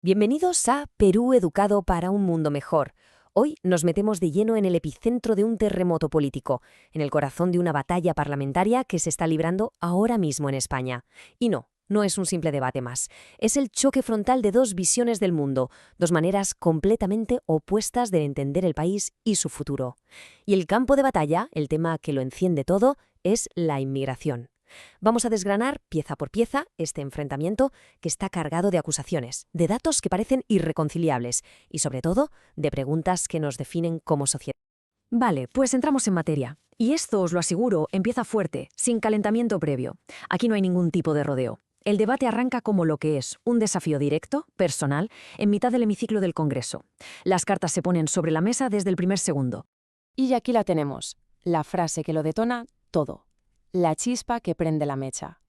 Bienvenidos a Perú Educado para un Mundo Mejor. Hoy nos metemos de lleno en el epicentro de un terremoto político, en el corazón de una batalla parlamentaria que se está librando ahora mismo en España. Y no es un simple debate más. Es el choque frontal de dos visiones del mundo, dos maneras completamente opuestas de entender el país y su futuro. Y el campo de batalla, el tema que lo enciende todo, es la inmigración. Vamos a desgranar pieza por pieza este enfrentamiento que está cargado de acusaciones, de datos que parecen irreconciliables y, sobre todo, de preguntas que nos definen como sociedad. Vale, pues entramos en materia. Y esto, os lo aseguro, empieza fuerte, sin calentamiento previo. Aquí no hay ningún tipo de rodeo. El debate arranca como lo que es, un desafío directo, personal, en mitad del hemiciclo del Congreso. Las cartas se ponen sobre la mesa desde el primer segundo. Y aquí la tenemos, la frase que lo detona todo. La chispa que prende la mecha.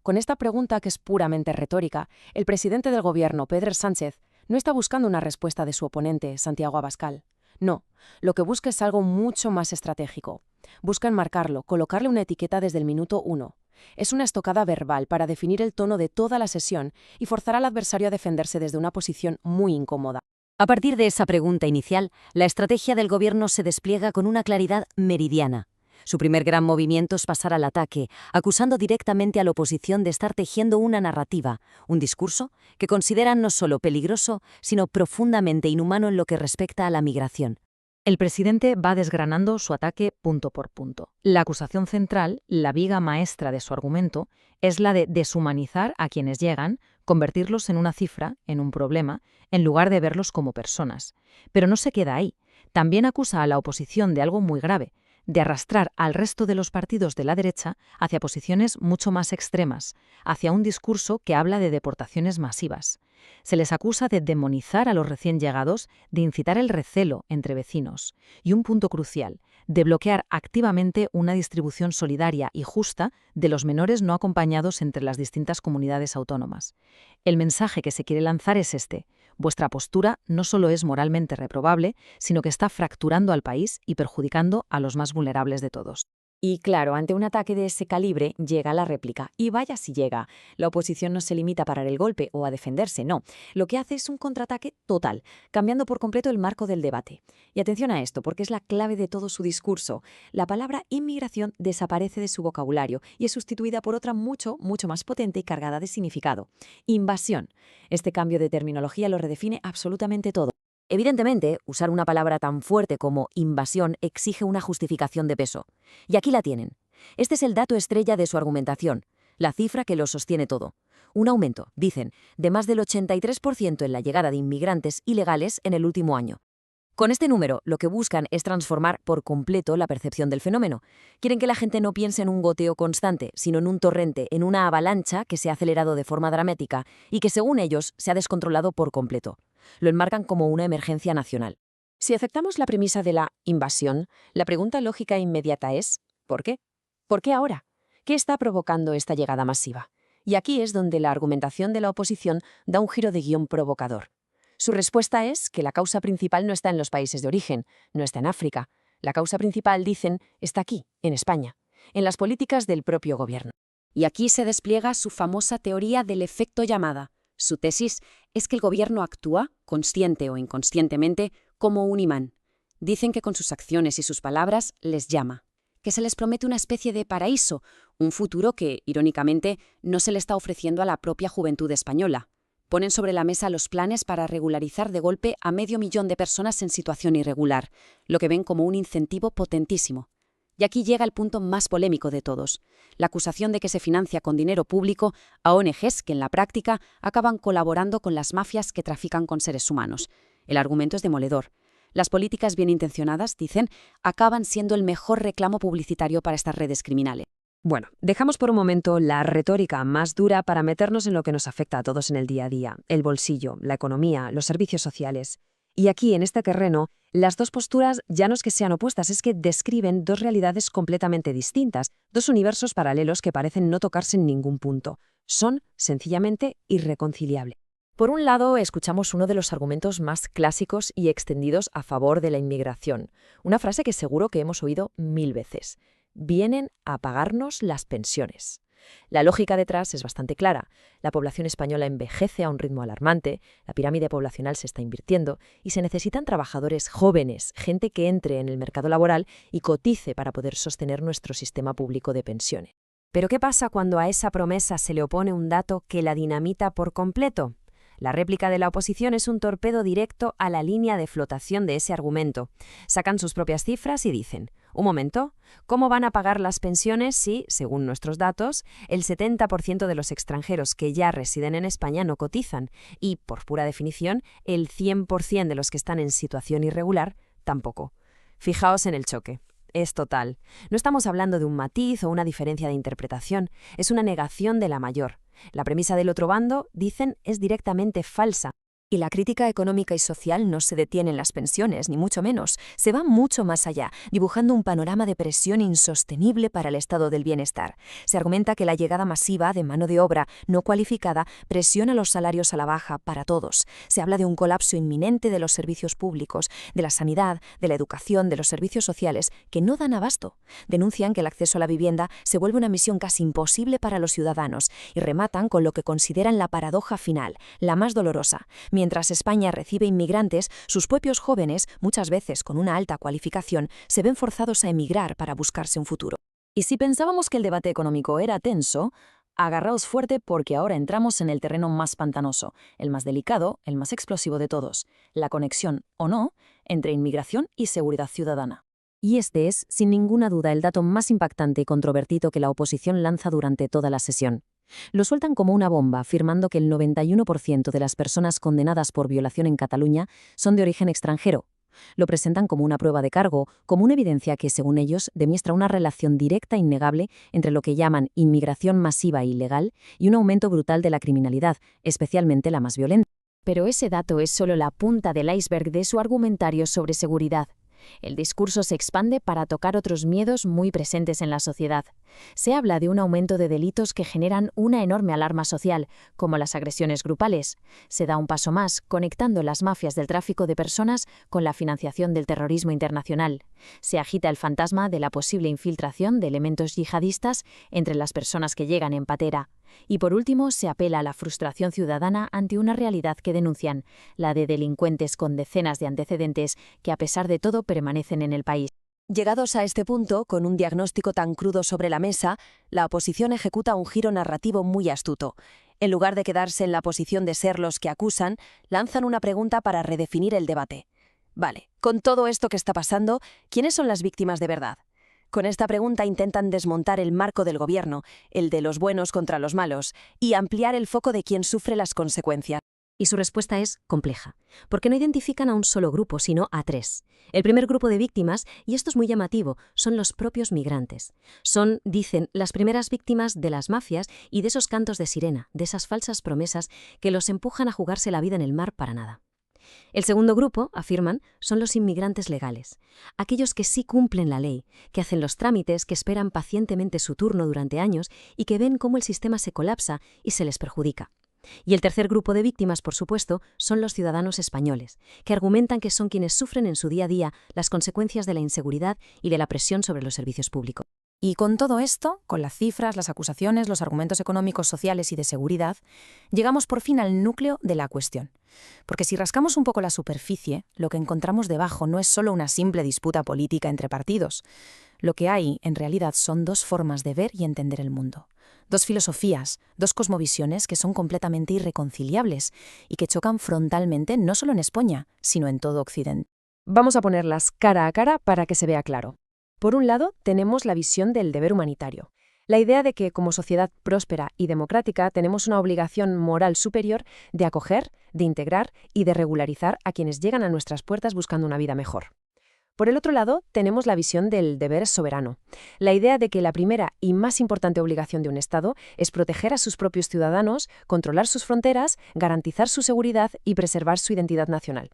Con esta pregunta, que es puramente retórica, el presidente del gobierno, Pedro Sánchez, no está buscando una respuesta de su oponente, Santiago Abascal. No, lo que busca es algo mucho más estratégico. Busca enmarcarlo, colocarle una etiqueta desde el minuto 1. Es una estocada verbal para definir el tono de toda la sesión y forzar al adversario a defenderse desde una posición muy incómoda. A partir de esa pregunta inicial, la estrategia del gobierno se despliega con una claridad meridiana. Su primer gran movimiento es pasar al ataque, acusando directamente a la oposición de estar tejiendo una narrativa, un discurso que consideran no solo peligroso, sino profundamente inhumano en lo que respecta a la migración. El presidente va desgranando su ataque punto por punto. La acusación central, la viga maestra de su argumento, es la de deshumanizar a quienes llegan, convertirlos en una cifra, en un problema, en lugar de verlos como personas. Pero no se queda ahí. También acusa a la oposición de algo muy grave, de arrastrar al resto de los partidos de la derecha hacia posiciones mucho más extremas, hacia un discurso que habla de deportaciones masivas. Se les acusa de demonizar a los recién llegados, de incitar el recelo entre vecinos y, un punto crucial, de bloquear activamente una distribución solidaria y justa de los menores no acompañados entre las distintas comunidades autónomas. El mensaje que se quiere lanzar es este: vuestra postura no solo es moralmente reprobable, sino que está fracturando al país y perjudicando a los más vulnerables de todos. Y claro, ante un ataque de ese calibre llega la réplica. Y vaya si llega. La oposición no se limita a parar el golpe o a defenderse, no. Lo que hace es un contraataque total, cambiando por completo el marco del debate. Y atención a esto, porque es la clave de todo su discurso. La palabra inmigración desaparece de su vocabulario y es sustituida por otra mucho más potente y cargada de significado: invasión. Este cambio de terminología lo redefine absolutamente todo. Evidentemente, usar una palabra tan fuerte como invasión exige una justificación de peso. Y aquí la tienen. Este es el dato estrella de su argumentación, la cifra que lo sostiene todo. Un aumento, dicen, de más del 83% en la llegada de inmigrantes ilegales en el último año. Con este número, lo que buscan es transformar por completo la percepción del fenómeno. Quieren que la gente no piense en un goteo constante, sino en un torrente, en una avalancha que se ha acelerado de forma dramática y que, según ellos, se ha descontrolado por completo. Lo enmarcan como una emergencia nacional. Si aceptamos la premisa de la invasión, la pregunta lógica e inmediata es: ¿por qué? ¿Por qué ahora? ¿Qué está provocando esta llegada masiva? Y aquí es donde la argumentación de la oposición da un giro de guión provocador. Su respuesta es que la causa principal no está en los países de origen, no está en África. La causa principal, dicen, está aquí, en España, en las políticas del propio gobierno. Y aquí se despliega su famosa teoría del efecto llamada. Su tesis es que el gobierno actúa, consciente o inconscientemente, como un imán. Dicen que con sus acciones y sus palabras les llama, que se les promete una especie de paraíso, un futuro que, irónicamente, no se le está ofreciendo a la propia juventud española. Ponen sobre la mesa los planes para regularizar de golpe a 500.000 de personas en situación irregular, lo que ven como un incentivo potentísimo. Y aquí llega el punto más polémico de todos: la acusación de que se financia con dinero público a ONGs que en la práctica acaban colaborando con las mafias que trafican con seres humanos. El argumento es demoledor. Las políticas bien intencionadas, dicen, acaban siendo el mejor reclamo publicitario para estas redes criminales. Bueno, dejamos por un momento la retórica más dura para meternos en lo que nos afecta a todos en el día a día: el bolsillo, la economía, los servicios sociales. Y aquí, en este terreno, las dos posturas ya no es que sean opuestas, es que describen dos realidades completamente distintas, dos universos paralelos que parecen no tocarse en ningún punto. Son, sencillamente, irreconciliables. Por un lado, escuchamos uno de los argumentos más clásicos y extendidos a favor de la inmigración, una frase que seguro que hemos oído 1000 veces: vienen a pagarnos las pensiones. La lógica detrás es bastante clara. La población española envejece a un ritmo alarmante, la pirámide poblacional se está invirtiendo y se necesitan trabajadores jóvenes, gente que entre en el mercado laboral y cotice para poder sostener nuestro sistema público de pensiones. Pero ¿qué pasa cuando a esa promesa se le opone un dato que la dinamita por completo? La réplica de la oposición es un torpedo directo a la línea de flotación de ese argumento. Sacan sus propias cifras y dicen: un momento, ¿cómo van a pagar las pensiones si, según nuestros datos, el 70% de los extranjeros que ya residen en España no cotizan y, por pura definición, el 100% de los que están en situación irregular tampoco? Fijaos en el choque. Es total. No estamos hablando de un matiz o una diferencia de interpretación, es una negación de la mayor. La premisa del otro bando, dicen, es directamente falsa. Y la crítica económica y social no se detiene en las pensiones, ni mucho menos. Se va mucho más allá, dibujando un panorama de presión insostenible para el estado del bienestar. Se argumenta que la llegada masiva de mano de obra no cualificada presiona los salarios a la baja para todos. Se habla de un colapso inminente de los servicios públicos, de la sanidad, de la educación, de los servicios sociales, que no dan abasto. Denuncian que el acceso a la vivienda se vuelve una misión casi imposible para los ciudadanos y rematan con lo que consideran la paradoja final, la más dolorosa. Mientras España recibe inmigrantes, sus propios jóvenes, muchas veces con una alta cualificación, se ven forzados a emigrar para buscarse un futuro. Y si pensábamos que el debate económico era tenso, agarraos fuerte porque ahora entramos en el terreno más pantanoso, el más delicado, el más explosivo de todos, la conexión, o no, entre inmigración y seguridad ciudadana. Y este es, sin ninguna duda, el dato más impactante y controvertido que la oposición lanza durante toda la sesión. Lo sueltan como una bomba, afirmando que el 91% de las personas condenadas por violación en Cataluña son de origen extranjero. Lo presentan como una prueba de cargo, como una evidencia que, según ellos, demuestra una relación directa e innegable entre lo que llaman inmigración masiva e ilegal y un aumento brutal de la criminalidad, especialmente la más violenta. Pero ese dato es solo la punta del iceberg de su argumentario sobre seguridad. El discurso se expande para tocar otros miedos muy presentes en la sociedad. Se habla de un aumento de delitos que generan una enorme alarma social, como las agresiones grupales. Se da un paso más, conectando las mafias del tráfico de personas con la financiación del terrorismo internacional. Se agita el fantasma de la posible infiltración de elementos yihadistas entre las personas que llegan en patera. Y por último, se apela a la frustración ciudadana ante una realidad que denuncian, la de delincuentes con decenas de antecedentes que a pesar de todo permanecen en el país. Llegados a este punto, con un diagnóstico tan crudo sobre la mesa, la oposición ejecuta un giro narrativo muy astuto. En lugar de quedarse en la posición de ser los que acusan, lanzan una pregunta para redefinir el debate. Vale, con todo esto que está pasando, ¿quiénes son las víctimas de verdad? Con esta pregunta intentan desmontar el marco del gobierno, el de los buenos contra los malos, y ampliar el foco de quien sufre las consecuencias. Y su respuesta es compleja, porque no identifican a un solo grupo, sino a tres. El primer grupo de víctimas, y esto es muy llamativo, son los propios migrantes. Son, dicen, las primeras víctimas de las mafias y de esos cantos de sirena, de esas falsas promesas que los empujan a jugarse la vida en el mar para nada. El segundo grupo, afirman, son los inmigrantes legales, aquellos que sí cumplen la ley, que hacen los trámites, que esperan pacientemente su turno durante años y que ven cómo el sistema se colapsa y se les perjudica. Y el tercer grupo de víctimas, por supuesto, son los ciudadanos españoles, que argumentan que son quienes sufren en su día a día las consecuencias de la inseguridad y de la presión sobre los servicios públicos. Y con todo esto, con las cifras, las acusaciones, los argumentos económicos, sociales y de seguridad, llegamos por fin al núcleo de la cuestión. Porque si rascamos un poco la superficie, lo que encontramos debajo no es solo una simple disputa política entre partidos. Lo que hay, en realidad, son dos formas de ver y entender el mundo. Dos filosofías, dos cosmovisiones que son completamente irreconciliables y que chocan frontalmente no solo en España, sino en todo Occidente. Vamos a ponerlas cara a cara para que se vea claro. Por un lado, tenemos la visión del deber humanitario. La idea de que, como sociedad próspera y democrática, tenemos una obligación moral superior de acoger, de integrar y de regularizar a quienes llegan a nuestras puertas buscando una vida mejor. Por el otro lado, tenemos la visión del deber soberano. La idea de que la primera y más importante obligación de un Estado es proteger a sus propios ciudadanos, controlar sus fronteras, garantizar su seguridad y preservar su identidad nacional.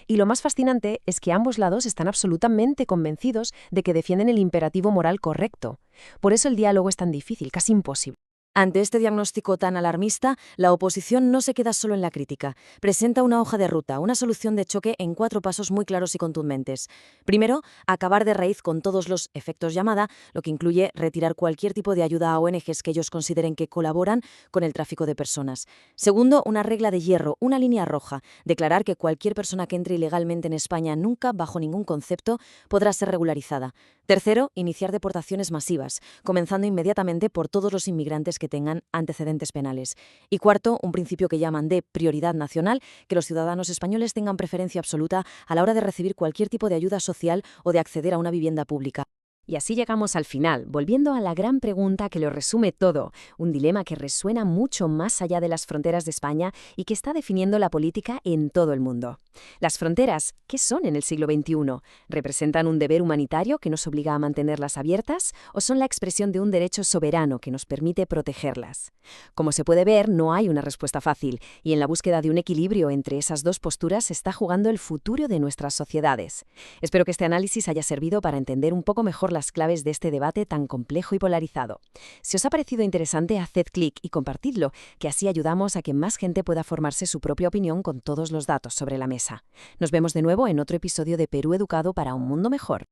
Y lo más fascinante es que ambos lados están absolutamente convencidos de que defienden el imperativo moral correcto. Por eso el diálogo es tan difícil, casi imposible. Ante este diagnóstico tan alarmista, la oposición no se queda solo en la crítica. Presenta una hoja de ruta, una solución de choque en 4 pasos muy claros y contundentes. Primero, acabar de raíz con todos los efectos llamada, lo que incluye retirar cualquier tipo de ayuda a ONGs que ellos consideren que colaboran con el tráfico de personas. Segundo, una regla de hierro, una línea roja, declarar que cualquier persona que entre ilegalmente en España nunca, bajo ningún concepto, podrá ser regularizada. Tercero, iniciar deportaciones masivas, comenzando inmediatamente por todos los inmigrantes que tengan antecedentes penales. Y cuarto, un principio que llaman de prioridad nacional, que los ciudadanos españoles tengan preferencia absoluta a la hora de recibir cualquier tipo de ayuda social o de acceder a una vivienda pública. Y así llegamos al final, volviendo a la gran pregunta que lo resume todo, un dilema que resuena mucho más allá de las fronteras de España y que está definiendo la política en todo el mundo. Las fronteras, ¿qué son en el siglo XXI? ¿Representan un deber humanitario que nos obliga a mantenerlas abiertas o son la expresión de un derecho soberano que nos permite protegerlas? Como se puede ver, no hay una respuesta fácil y en la búsqueda de un equilibrio entre esas dos posturas se está jugando el futuro de nuestras sociedades. Espero que este análisis haya servido para entender un poco mejor las claves de este debate tan complejo y polarizado. Si os ha parecido interesante, haced clic y compartidlo, que así ayudamos a que más gente pueda formarse su propia opinión con todos los datos sobre la mesa. Nos vemos de nuevo en otro episodio de Perú Educado para un mundo mejor.